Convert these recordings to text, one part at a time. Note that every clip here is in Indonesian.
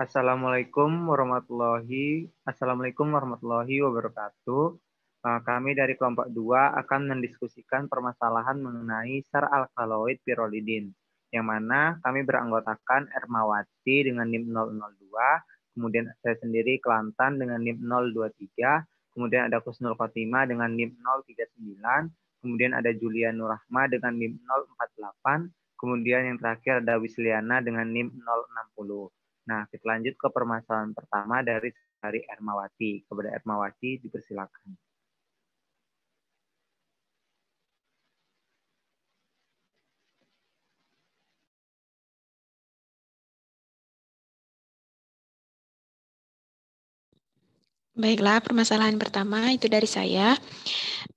Assalamualaikum warahmatullahi wabarakatuh. Kami dari kelompok 2 akan mendiskusikan permasalahan mengenai sar alkaloid pirolidin, yang mana kami beranggotakan Ermawati dengan NIM 002, kemudian saya sendiri Kelantan dengan NIM 023, kemudian ada Kusnul Khotimah dengan NIM 039, kemudian ada Julia Nurrahma dengan NIM 048, kemudian yang terakhir ada Wisliana dengan NIM 060. Nah, kita lanjut ke permasalahan pertama dari Ermawati. Kepada Ermawati, dipersilakan. Baiklah, permasalahan pertama itu dari saya.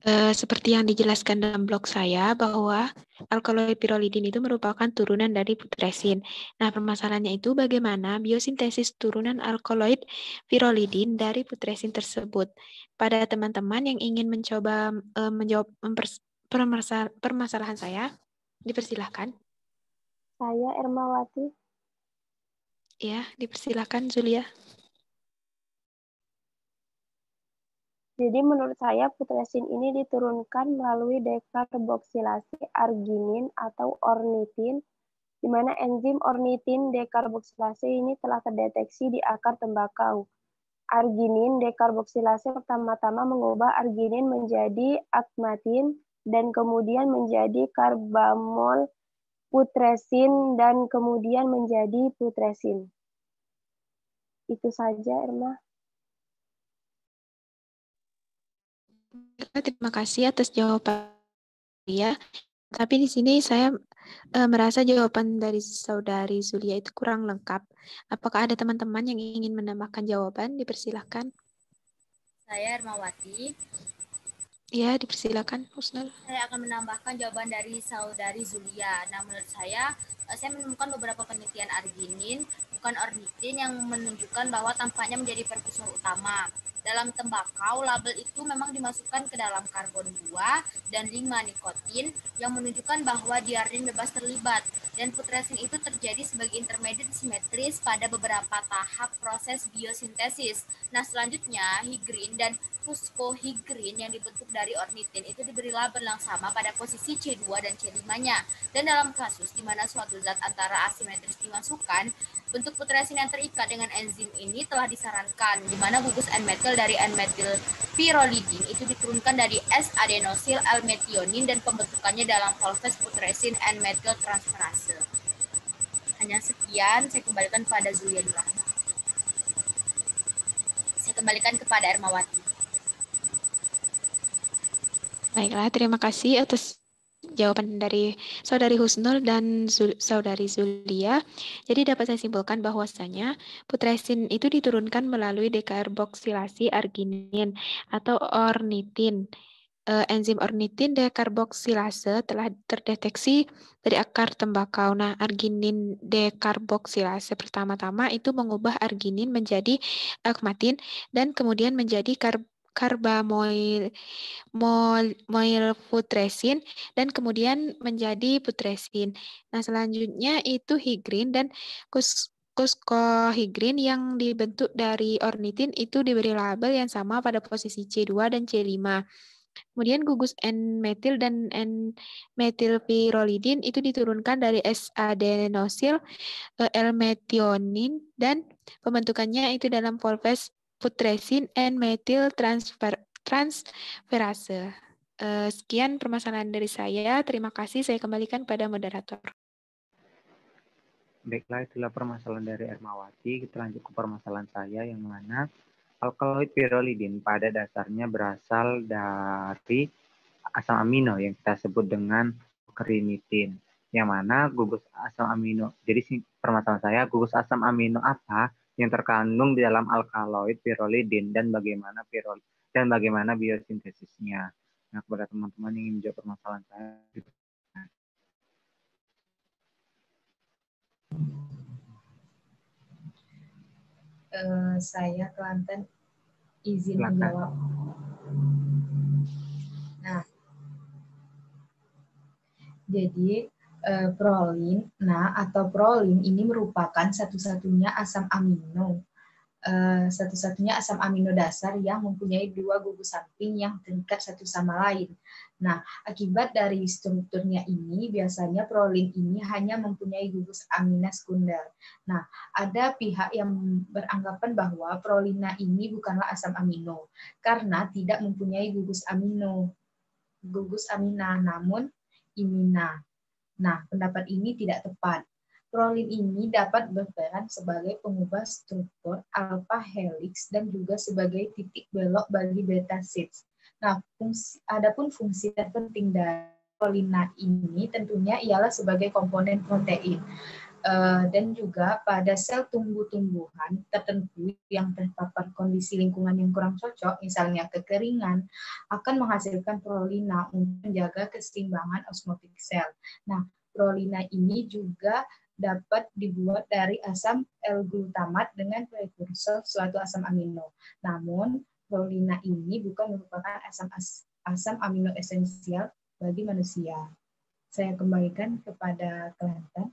Seperti yang dijelaskan dalam blog saya bahwa alkaloid pirolidin itu merupakan turunan dari putresin. Nah, permasalahannya itu bagaimana biosintesis turunan alkaloid pirolidin dari putresin tersebut. Pada teman-teman yang ingin mencoba menjawab permasalahan saya, dipersilahkan. Saya Ermawati. Ya, dipersilahkan Zulia. Jadi menurut saya putresin ini diturunkan melalui dekarboksilasi arginin atau ornitin, di mana enzim ornitin dekarboksilase ini telah terdeteksi di akar tembakau. Arginin dekarboksilase pertama-tama mengubah arginin menjadi akmatin dan kemudian menjadi karbamol putresin dan kemudian menjadi putresin. Itu saja, Irma. Terima kasih atas jawaban ya. Tapi di sini saya merasa jawaban dari saudari Zulia itu kurang lengkap. Apakah ada teman-teman yang ingin menambahkan jawaban? Dipersilahkan. Saya Ermawati. Ya, dipersilakan, Husnul. Saya akan menambahkan jawaban dari saudari Zulia. Nah, menurut saya menemukan beberapa penelitian arginin, bukan ornitin, yang menunjukkan bahwa tampaknya menjadi prekursor utama. Dalam tembakau, label itu memang dimasukkan ke dalam karbon 2 dan 5 nikotin yang menunjukkan bahwa diarin bebas terlibat. Dan putresin itu terjadi sebagai intermediate simetris pada beberapa tahap proses biosintesis. Nah, selanjutnya higrin dan fuscohigrin yang dibentuk dari ornitin itu diberi label yang sama pada posisi C2 dan C5-nya. Dan dalam kasus di mana suatu zat antara asimetris dimasukkan, bentuk putresin yang terikat dengan enzim ini telah disarankan, di mana gugus N-metil dari N-metil pirolidin itu diturunkan dari S-adenosil L-metionin dan pembentukannya dalam volves putresin N-metil transferase. Hanya sekian, saya kembalikan kepada Zulia Nurrahma. Saya kembalikan kepada Ermawati. Baiklah, terima kasih atas jawaban dari saudari Husnul dan saudari Zulia. Jadi dapat saya simpulkan bahwasanya putresin itu diturunkan melalui dekarboksilasi arginin atau ornitin. Enzim ornitin dekarboksilase telah terdeteksi dari akar tembakau. Nah, arginin dekarboksilase pertama-tama itu mengubah arginin menjadi akmatin dan kemudian menjadi karbamoil putresin dan kemudian menjadi putresin. Nah, selanjutnya itu higrin dan kuskohigrin yang dibentuk dari ornitin itu diberi label yang sama pada posisi C2 dan C5. Kemudian gugus N-metil dan N-metilpirolidin itu diturunkan dari S-adenosil L-metionin dan pembentukannya itu dalam volves putresin N-metil transferase. Sekian permasalahan dari saya. Terima kasih. Saya kembalikan pada moderator. Baiklah, itulah permasalahan dari Ermawati. Kita lanjut ke permasalahan saya, yang mana alkaloid pirolidin pada dasarnya berasal dari asam amino yang kita sebut dengan kerinitin, yang mana gugus asam amino. Jadi permasalahan saya, gugus asam amino apa yang terkandung di dalam alkaloid pirolidin dan bagaimana biosintesisnya. Nah, kepada teman-teman yang ingin menjawab permasalahan saya. Saya Kelantan izin menjawab. Nah, jadi prolin. Nah, atau prolin ini merupakan satu-satunya asam amino dasar yang mempunyai dua gugus samping yang terikat satu sama lain. Nah, akibat dari strukturnya ini, biasanya prolin ini hanya mempunyai gugus amina sekunder. Nah, ada pihak yang beranggapan bahwa prolina ini bukanlah asam amino, karena tidak mempunyai gugus amina, namun imina. Nah, pendapat ini tidak tepat. Prolin ini dapat berperan sebagai pengubah struktur alpha helix dan juga sebagai titik belok bagi beta sheets. Nah, adapun fungsi terpenting dari prolina ini tentunya ialah sebagai komponen protein. Dan juga pada sel tumbuh-tumbuhan tertentu yang terpapar kondisi lingkungan yang kurang cocok, misalnya kekeringan, akan menghasilkan prolina untuk menjaga keseimbangan osmotik sel. Nah, prolina ini juga dapat dibuat dari asam L-glutamat dengan prekursor suatu asam amino. Namun, prolina ini bukan merupakan asam amino esensial bagi manusia. Saya kembalikan kepada Kelantan.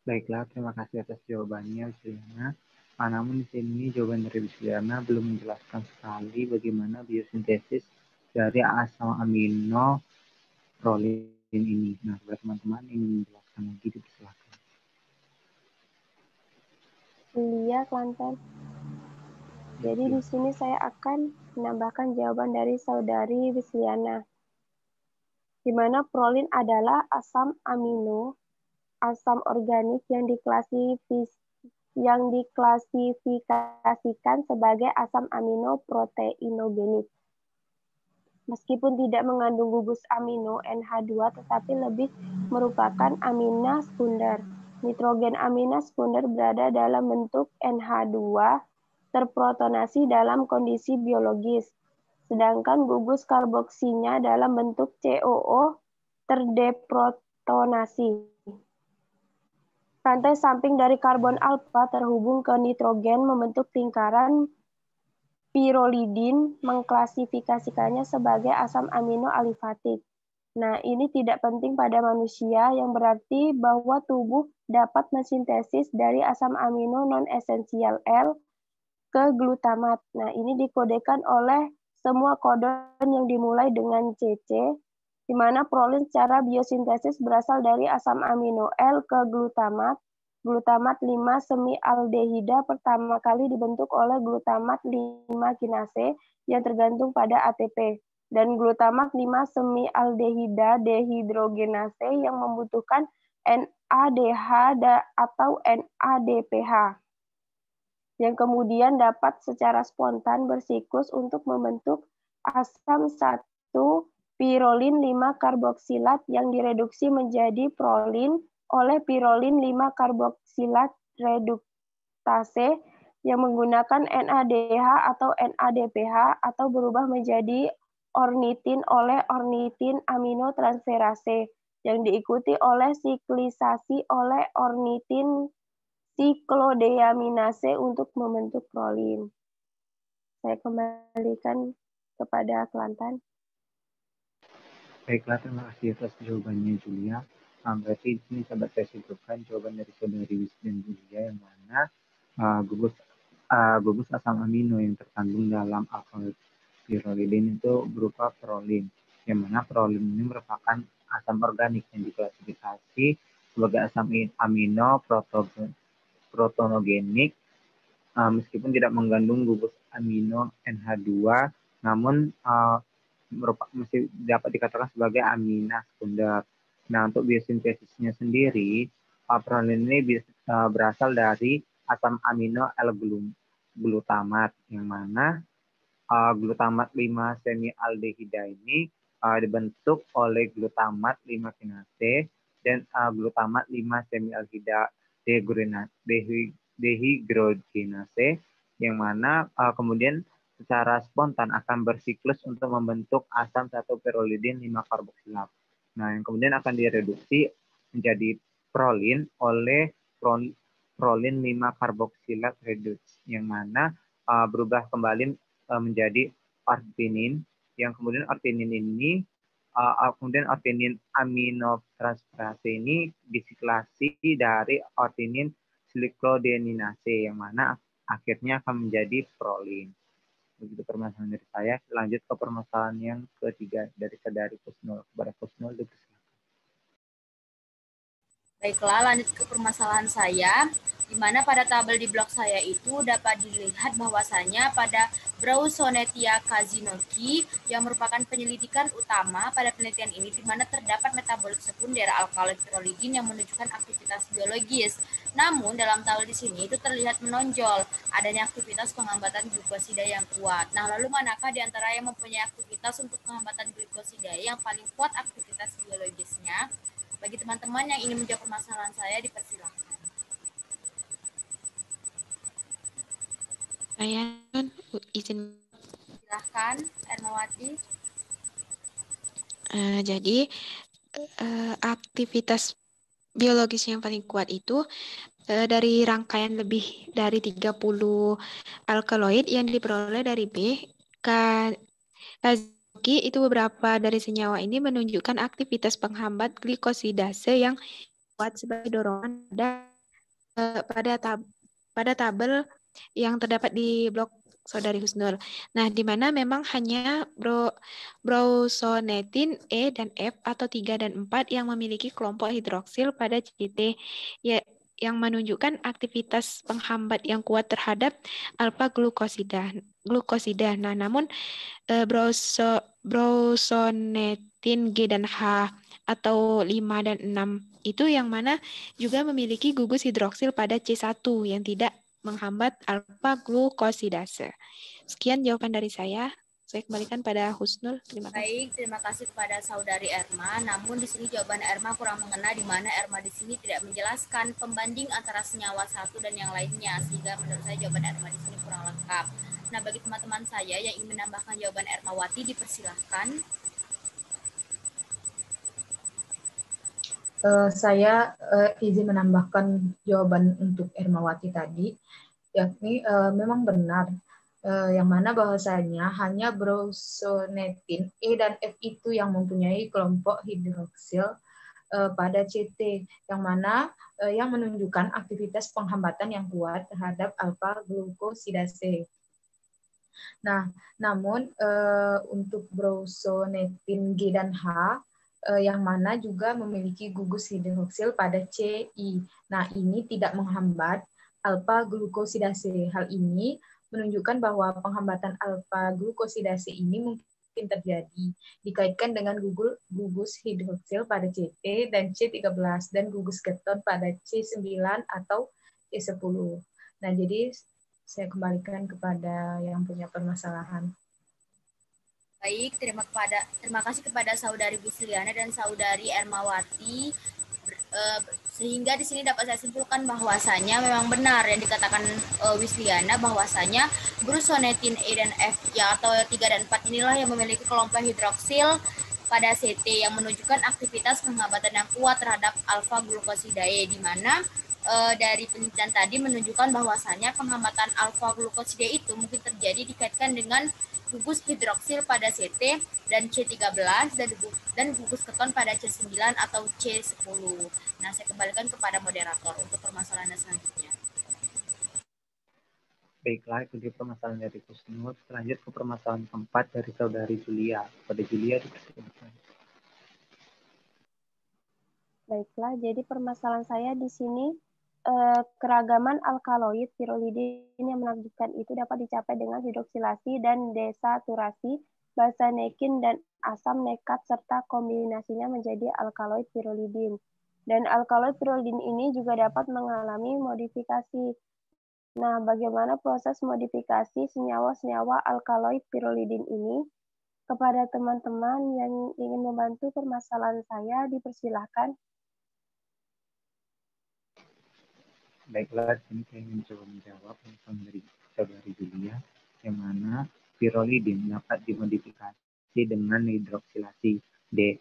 Baiklah, terima kasih atas jawabannya, Juliana. Namun di sini jawaban dari Juliana belum menjelaskan sekali bagaimana biosintesis dari asam amino prolin ini. Nah, buat teman-teman ingin menjelaskan lagi, dipersilakan. Iya, Kelantan. Jadi di sini saya akan menambahkan jawaban dari saudari Wisliana, di mana prolin adalah asam amino, asam organik yang diklasifikasikan sebagai asam amino proteinogenik. Meskipun tidak mengandung gugus amino NH2, tetapi lebih merupakan amina sekunder. Nitrogen amina sekunder berada dalam bentuk NH2 terprotonasi dalam kondisi biologis, sedangkan gugus karboksinya dalam bentuk COO terdeprotonasi. Rantai samping dari karbon alfa terhubung ke nitrogen membentuk lingkaran. Pirolidin mengklasifikasikannya sebagai asam amino alifatik. Nah, ini tidak penting pada manusia, yang berarti bahwa tubuh dapat mensintesis dari asam amino non-esensial L ke glutamat. Nah, ini dikodekan oleh semua kodon yang dimulai dengan CC, di mana prolin secara biosintesis berasal dari asam amino L ke glutamat. Glutamat 5 semialdehida pertama kali dibentuk oleh glutamat 5 kinase yang tergantung pada ATP, dan glutamat 5 semialdehida dehidrogenase yang membutuhkan NADH atau NADPH, yang kemudian dapat secara spontan bersiklus untuk membentuk asam 1 pirolin 5 karboksilat yang direduksi menjadi prolin oleh pirolin 5 karboksilat reduktase yang menggunakan NADH atau NADPH, atau berubah menjadi ornitin oleh ornitin aminotransferase yang diikuti oleh siklisasi oleh ornitin siklodeaminase untuk membentuk prolin. Saya kembalikan kepada Kelantan. Baiklah, terima kasih atas jawabannya, Julia. Berarti ini sahabat saya simpulkan jawaban dari saudari Wis dan Julia, yang mana gugus asam amino yang terkandung dalam alkaloid pirolidin itu berupa prolin, yang mana prolin ini merupakan asam organik yang diklasifikasi sebagai asam amino protonogenik, meskipun tidak mengandung gugus amino NH2, namun masih dapat dikatakan sebagai amina sekunder. Nah, untuk biosintesisnya sendiri, prolin ini berasal dari asam amino L-glutamat, yang mana glutamat 5 semialdehida ini dibentuk oleh glutamat 5 kinase dan glutamat 5 semialdehida dehidrogenase, yang mana kemudian secara spontan akan bersiklus untuk membentuk asam 1 pirolidin 5 karboksilat. Nah, yang kemudian akan direduksi menjadi prolin oleh prolin 5 karboksilat reduks, yang mana berubah kembali menjadi arginin yang kemudian arginin ini kemudian arginin aminotransferase ini disiklasi dari arginin sikloodeninase yang mana akhirnya akan menjadi prolin. Begitu permasalahan dari saya. Lanjut ke permasalahan yang ketiga dari saudari Kusnul. Kepada Kusnul dipersilakan. Baiklah, lanjut ke permasalahan saya, di mana pada tabel di blog saya itu dapat dilihat bahwasanya pada Brausonetia kazinoki yang merupakan penyelidikan utama pada penelitian ini, di mana terdapat metabolit sekunder alkaloid pirolidin yang menunjukkan aktivitas biologis. Namun dalam tabel di sini itu terlihat menonjol adanya aktivitas penghambatan glukosida yang kuat. Nah, lalu manakah di antara yang mempunyai aktivitas untuk penghambatan glukosida yang paling kuat aktivitas biologisnya? Bagi teman-teman yang ingin menjawab permasalahan saya, dipersilakan. Saya izin. Silahkan, Ermawati. Jadi aktivitas biologis yang paling kuat itu dari rangkaian lebih dari 30 alkaloid yang diperoleh dari B. Kazuki itu beberapa dari senyawa ini menunjukkan aktivitas penghambat glikosidase yang kuat sebagai dorongan pada tabel yang terdapat di blog saudari Husnul. Nah, di mana memang hanya brausonetin E dan F atau 3 dan 4 yang memiliki kelompok hidroksil pada CT yang menunjukkan aktivitas penghambat yang kuat terhadap alfa glukosida. Nah, namun brausonetin G dan H atau 5 dan 6 itu yang mana juga memiliki gugus hidroksil pada C1 yang tidak menghambat alfa glukosidase. Sekian jawaban dari saya. Saya kembalikan pada Husnul. Terima kasih. Baik, terima kasih kepada saudari Erma. Namun di sini jawaban Erma kurang mengena, di mana Erma di sini tidak menjelaskan pembanding antara senyawa satu dan yang lainnya, sehingga menurut saya jawaban Erma di sini kurang lengkap. Nah, bagi teman-teman saya yang ingin menambahkan jawaban Ermawati, dipersilahkan. Saya izin menambahkan jawaban untuk Ermawati tadi, yakni memang benar yang mana bahwasanya hanya brausonetin E dan F itu yang mempunyai kelompok hidroksil pada CT, yang mana yang menunjukkan aktivitas penghambatan yang kuat terhadap alfa glukosidase. Nah, namun untuk brausonetin G dan H yang mana juga memiliki gugus hidroksil pada CI. Nah, ini tidak menghambat alfa glukosidase. Hal ini menunjukkan bahwa penghambatan alfa glukosidase ini mungkin terjadi dikaitkan dengan gugus hidroksil pada CT dan C13 dan gugus keton pada C9 atau C10. Nah, jadi saya kembalikan kepada yang punya permasalahan. Baik, terima kasih kepada saudari Busliana dan saudari Ermawati. Sehingga di sini dapat saya simpulkan bahwasanya memang benar yang dikatakan Wisliana, bahwasanya brausonetin E dan F ya, atau 3 dan 4 inilah yang memiliki kelompok hidroksil pada CT yang menunjukkan aktivitas penghambatan yang kuat terhadap alfa glukosidae, di mana dari penelitian tadi menunjukkan bahwasanya penghambatan alfa glukosida itu mungkin terjadi dikaitkan dengan gugus hidroksil pada CT dan C13 dan gugus keton pada C9 atau C10. Nah, saya kembalikan kepada moderator untuk permasalahan selanjutnya. Baiklah, itu dia permasalahan dari Kusnul. Lanjut ke permasalahan keempat dari saudari Julia. Pada Julia dipersilakan. Baiklah, jadi permasalahan saya di sini keragaman alkaloid pirolidin yang menakjubkan itu dapat dicapai dengan hidroksilasi dan desaturasi basa nekin dan asam nekat serta kombinasinya menjadi alkaloid pirolidin. Dan alkaloid pirolidin ini juga dapat mengalami modifikasi. Nah, bagaimana proses modifikasi senyawa-senyawa alkaloid pirolidin ini? Kepada teman-teman yang ingin membantu permasalahan saya, dipersilahkan. Baiklah, ini saya ingin coba menjawab tentang dari saudari Julia, yang mana pirolidin dapat dimodifikasi dengan hidroksilasi D.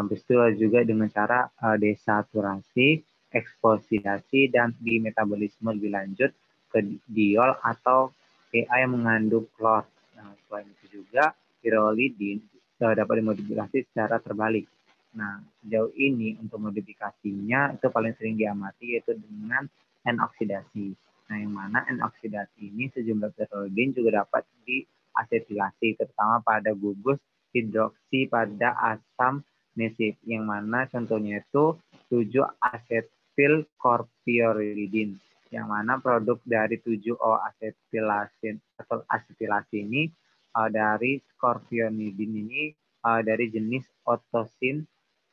Betul juga dengan cara desaturasi, ekspositasi, dan dimetabolisme lebih lanjut ke diol atau PA yang mengandung klor. Nah, selain itu juga pirolidin dapat dimodifikasi secara terbalik. Nah, sejauh ini untuk modifikasinya itu paling sering diamati yaitu dengan N-oksidasi. Nah, yang mana N-oksidasi ini sejumlah pirolidin juga dapat diasetilasi, terutama pada gugus hidroksi pada asam nesif, yang mana contohnya itu 7-asetil korpioridin, yang mana produk dari 7-O-asetilasin atau asetilasi ini dari skorpionidin ini dari jenis otosin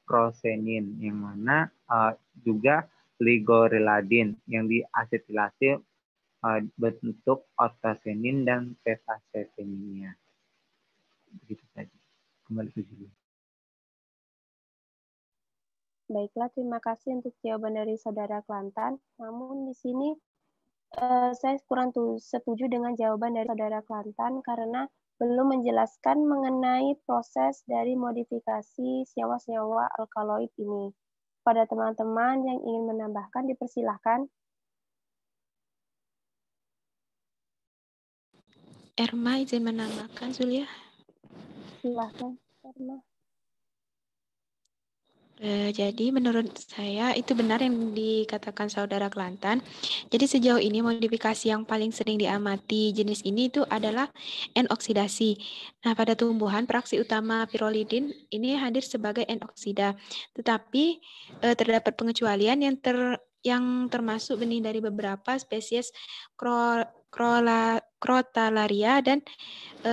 prosenin, yang mana juga ligoriladin yang diasetilasi bentuk otosenin dan petaseteninnya. Begitu saja. Kembali ke Julia. Baiklah, terima kasih untuk jawaban dari Saudara Kelantan. Namun di sini saya kurang setuju dengan jawaban dari Saudara Kelantan karena belum menjelaskan mengenai proses dari modifikasi senyawa-senyawa alkaloid ini. Pada teman-teman yang ingin menambahkan, dipersilahkan. Erma izin menambahkan, Zulia. Silahkan, Erma. Jadi menurut saya itu benar yang dikatakan Saudara Kelantan. Jadi sejauh ini modifikasi yang paling sering diamati jenis ini itu adalah N-oksidasi. Nah, pada tumbuhan fraksi utama pirolidin ini hadir sebagai N-oksida. Tetapi terdapat pengecualian yang termasuk benih dari beberapa spesies Crotalaria dan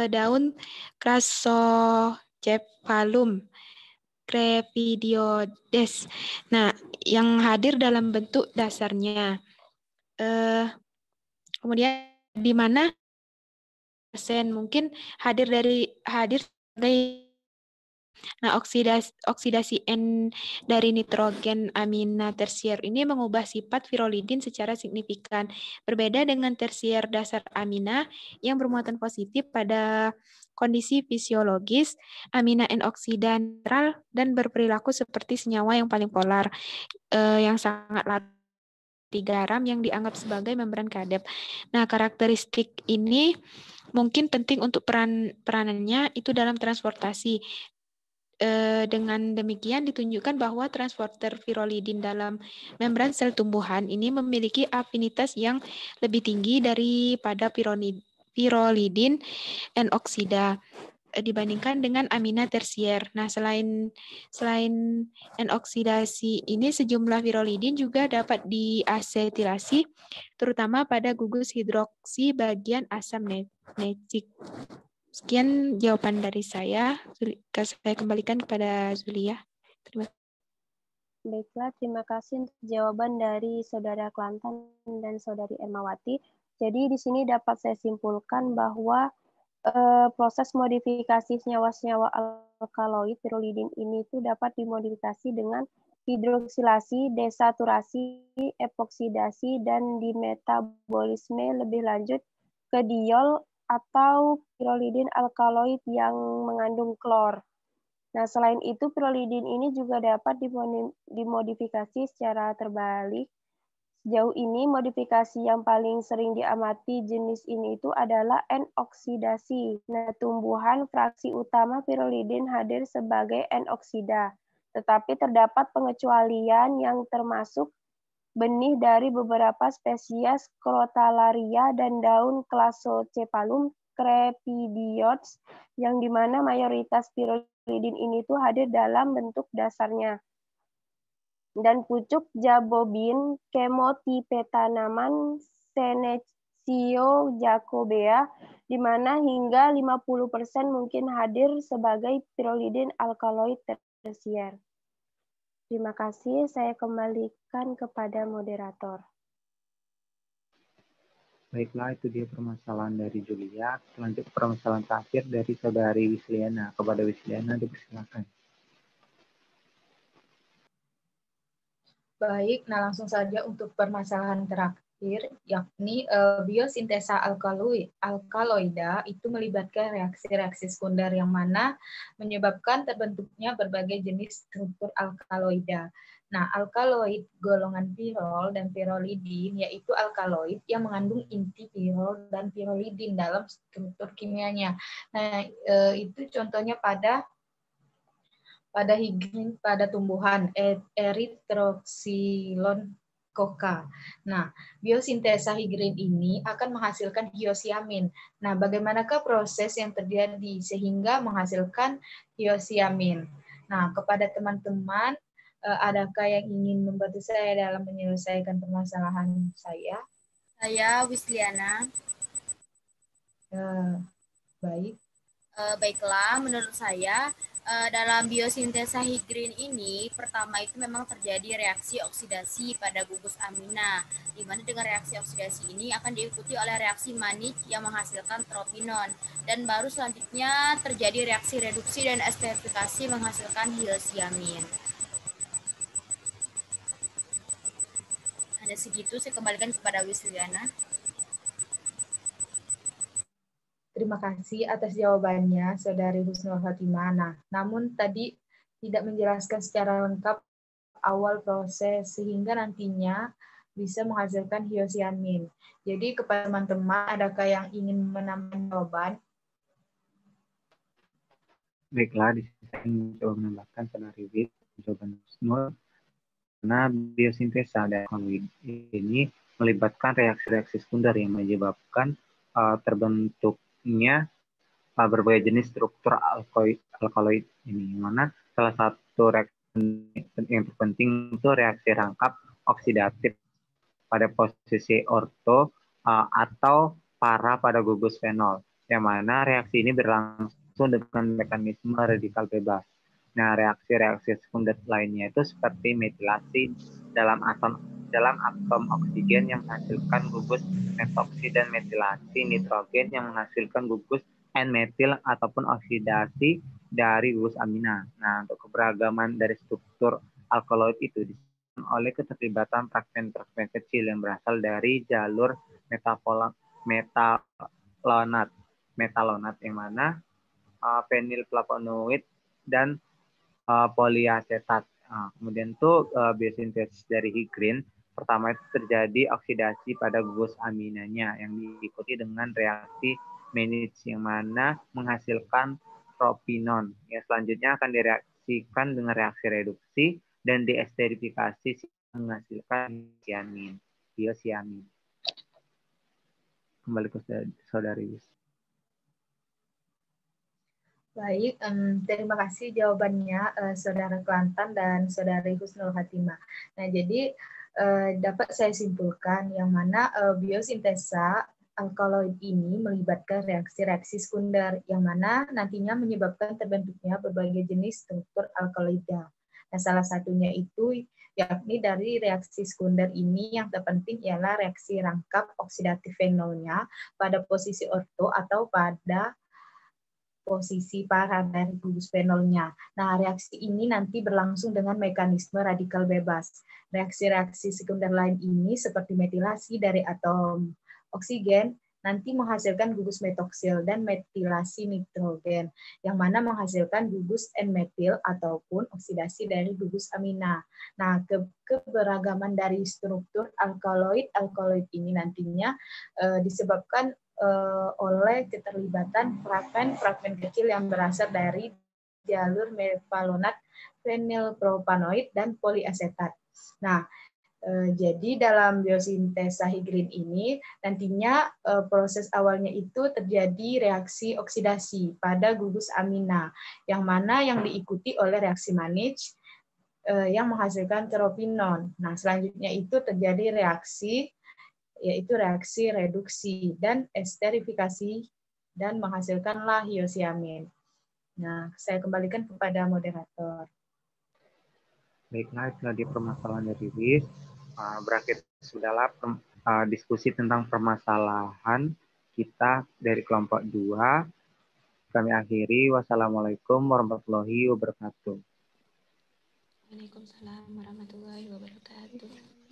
daun Crasocephalum Crepidioides. Nah, yang hadir dalam bentuk dasarnya. Kemudian di mana persen mungkin hadir sebagai oksidasi N dari nitrogen amina tersier ini mengubah sifat pirolidin secara signifikan. Berbeda dengan tersier dasar amina yang bermuatan positif pada kondisi fisiologis, amina N-oksida netral dan berperilaku seperti senyawa yang paling polar, yang sangat larut di garam yang dianggap sebagai membran kadep. Nah, karakteristik ini mungkin penting untuk peranannya itu dalam transportasi. Dengan demikian ditunjukkan bahwa transporter pirolidin dalam membran sel tumbuhan ini memiliki afinitas yang lebih tinggi daripada pirolidin N-oksida dibandingkan dengan amina tersier. Nah, selain N-oksidasi ini, sejumlah pirolidin juga dapat diasetilasi, terutama pada gugus hidroksi bagian asam netik. Sekian jawaban dari saya. Saya kembalikan kepada Zulia. Terima kasih. Baiklah, terima kasih untuk jawaban dari Saudara Kelantan dan Saudari Ermawati. Jadi di sini dapat saya simpulkan bahwa proses modifikasi senyawa-senyawa alkaloid pirolidin ini itu dapat dimodifikasi dengan hidroksilasi, desaturasi, epoksidasi, dan dimetabolisme lebih lanjut ke diol atau pirolidin alkaloid yang mengandung klor. Nah, selain itu pirolidin ini juga dapat dimodifikasi secara terbalik. Sejauh ini modifikasi yang paling sering diamati jenis ini itu adalah N-oksidasi. Nah, tumbuhan fraksi utama pirolidin hadir sebagai N-oksida. Tetapi terdapat pengecualian yang termasuk benih dari beberapa spesies Crotalaria dan daun Crasocephalum crepidioides, yang dimana mayoritas pirolidin ini tuh hadir dalam bentuk dasarnya. Dan pucuk jabobin Chemotipetanaman Senecio jacobea, di mana hingga 50% mungkin hadir sebagai pirolidin alkaloid tersier. Terima kasih, saya kembalikan kepada moderator. Baiklah, itu dia permasalahan dari Julia. Lanjut ke permasalahan terakhir dari Saudari Wisliana. Kepada Wisliana, dipersilakan. Baik, nah langsung saja untuk permasalahan terakhir, yakni biosintesa alkaloida itu melibatkan reaksi-reaksi sekunder yang mana menyebabkan terbentuknya berbagai jenis struktur alkaloida. Nah, alkaloid golongan pirol dan pirolidin yaitu alkaloid yang mengandung inti pirol dan pirolidin dalam struktur kimianya. Nah, itu contohnya pada higrin pada tumbuhan Erythrocylon coca. Nah, biosintesa higrin ini akan menghasilkan hiosiamin. Nah, bagaimanakah proses yang terjadi sehingga menghasilkan hiosiamin? Nah, kepada teman-teman, adakah yang ingin membantu saya dalam menyelesaikan permasalahan saya? Saya Wisliana. Baik. Baiklah, menurut saya dalam biosintesa higrin ini pertama itu memang terjadi reaksi oksidasi pada gugus amina, di mana dengan reaksi oksidasi ini akan diikuti oleh reaksi Mannich yang menghasilkan tropinon, dan baru selanjutnya terjadi reaksi reduksi dan esterifikasi menghasilkan hiosiamin. Hanya segitu, saya kembalikan kepada Wisliana. Terima kasih atas jawabannya, Saudari Husnul Khotimah. Nah, namun tadi tidak menjelaskan secara lengkap awal proses sehingga nantinya bisa menghasilkan hiosiamin. Jadi kepada teman-teman, adakah yang ingin menambahkan jawaban? Baiklah, di sini saya mencoba menambahkan skenario jawaban Husnul. Karena biosintesa dari alkaloid ini melibatkan reaksi-reaksi sekunder yang menyebabkan terbentuknya berbagai jenis struktur alkaloid ini, mana salah satu reaksi yang terpenting itu reaksi rangkap oksidatif pada posisi orto atau para pada gugus fenol, yang mana reaksi ini berlangsung dengan mekanisme radikal bebas. Nah, reaksi-reaksi sekunder lainnya itu seperti metilasi dalam atom oksigen yang menghasilkan gugus metoksi dan metilasi nitrogen yang menghasilkan gugus N-metil ataupun oksidasi dari gugus amina. Nah, untuk keberagaman dari struktur alkaloid itu disebabkan oleh keterlibatan fragmen-fragmen kecil yang berasal dari jalur metalonat yang mana fenilflavonoid dan poliasetat. Kemudian tuh biosintesis dari higrin pertama itu terjadi oksidasi pada gugus aminanya yang diikuti dengan reaksi Mannich yang mana menghasilkan propinon. Yang selanjutnya akan direaksikan dengan reaksi reduksi dan diesterifikasi menghasilkan hiosiamin. Kembali ke Saudari Wis. Baik, terima kasih jawabannya Saudara Kelantan dan Saudari Husnul Khotimah. Nah, jadi dapat saya simpulkan yang mana biosintesa alkaloid ini melibatkan reaksi-reaksi sekunder yang mana nantinya menyebabkan terbentuknya berbagai jenis struktur alkaloida. Nah, salah satunya itu yakni dari reaksi sekunder ini yang terpenting ialah reaksi rangkap oksidatif fenolnya pada posisi orto atau pada posisi para dari gugus fenolnya. Nah, reaksi ini nanti berlangsung dengan mekanisme radikal bebas. Reaksi-reaksi sekunder lain ini seperti metilasi dari atom oksigen nanti menghasilkan gugus metoksil dan metilasi nitrogen, yang mana menghasilkan gugus N-metil ataupun oksidasi dari gugus amina. Nah, keberagaman dari struktur alkaloid ini nantinya disebabkan oleh keterlibatan fragmen kecil yang berasal dari jalur mevalonat, fenilpropanoid, dan poliasetat. Nah, jadi dalam biosintesa higrin ini nantinya proses awalnya itu terjadi reaksi oksidasi pada gugus amina, yang mana yang diikuti oleh reaksi Mannich yang menghasilkan tropinon. Nah, selanjutnya itu terjadi reaksi yaitu reaksi reduksi dan esterifikasi dan menghasilkanlah hiosiamin. Nah, saya kembalikan kepada moderator. Baiklah, di permasalahan dari Wis. Berakhir sudahlah diskusi tentang permasalahan kita dari kelompok 2. Kami akhiri. Wassalamualaikum warahmatullahi wabarakatuh. Waalaikumsalam warahmatullahi wabarakatuh.